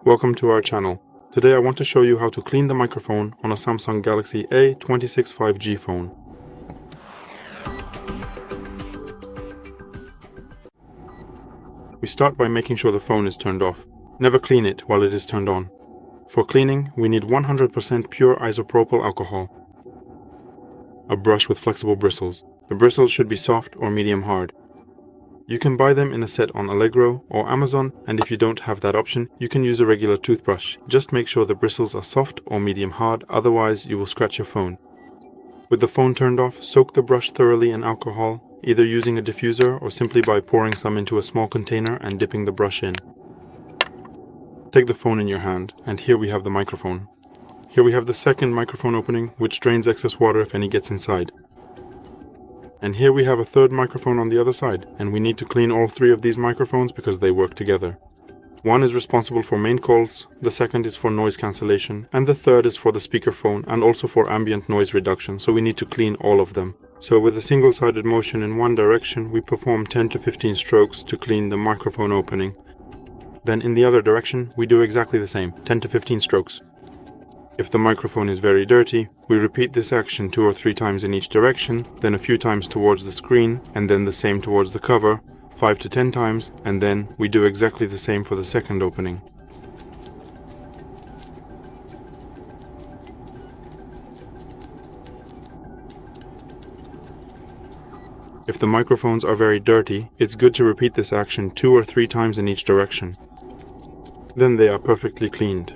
Welcome to our channel. Today I want to show you how to clean the microphone on a Samsung Galaxy A26 5G phone. We start by making sure the phone is turned off. Never clean it while it is turned on. For cleaning, we need 100% pure isopropyl alcohol. A brush with flexible bristles. The bristles should be soft or medium hard. You can buy them in a set on Allegro or Amazon, and if you don't have that option, you can use a regular toothbrush. Just make sure the bristles are soft or medium hard, otherwise you will scratch your phone. With the phone turned off, soak the brush thoroughly in alcohol, either using a diffuser or simply by pouring some into a small container and dipping the brush in. Take the phone in your hand, and here we have the microphone. Here we have the second microphone opening, which drains excess water if any gets inside. And here we have a third microphone on the other side, and we need to clean all three of these microphones because they work together. One is responsible for main calls, the second is for noise cancellation, and the third is for the speakerphone and also for ambient noise reduction, so we need to clean all of them. So with a single-sided motion in one direction, we perform 10 to 15 strokes to clean the microphone opening. Then in the other direction, we do exactly the same, 10 to 15 strokes. If the microphone is very dirty, we repeat this action 2 or 3 times in each direction, then a few times towards the screen, and then the same towards the cover, 5 to 10 times, and then we do exactly the same for the second opening. If the microphones are very dirty, it's good to repeat this action 2 or 3 times in each direction. Then they are perfectly cleaned.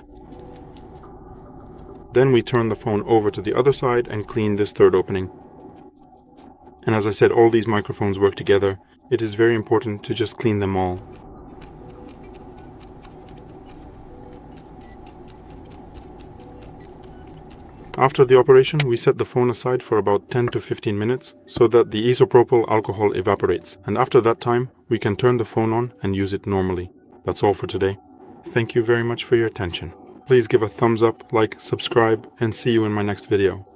Then we turn the phone over to the other side and clean this third opening. And as I said, all these microphones work together. It is very important to just clean them all. After the operation, we set the phone aside for about 10 to 15 minutes so that the isopropyl alcohol evaporates. And after that time, we can turn the phone on and use it normally. That's all for today. Thank you very much for your attention. Please give a thumbs up, like, subscribe, and see you in my next video.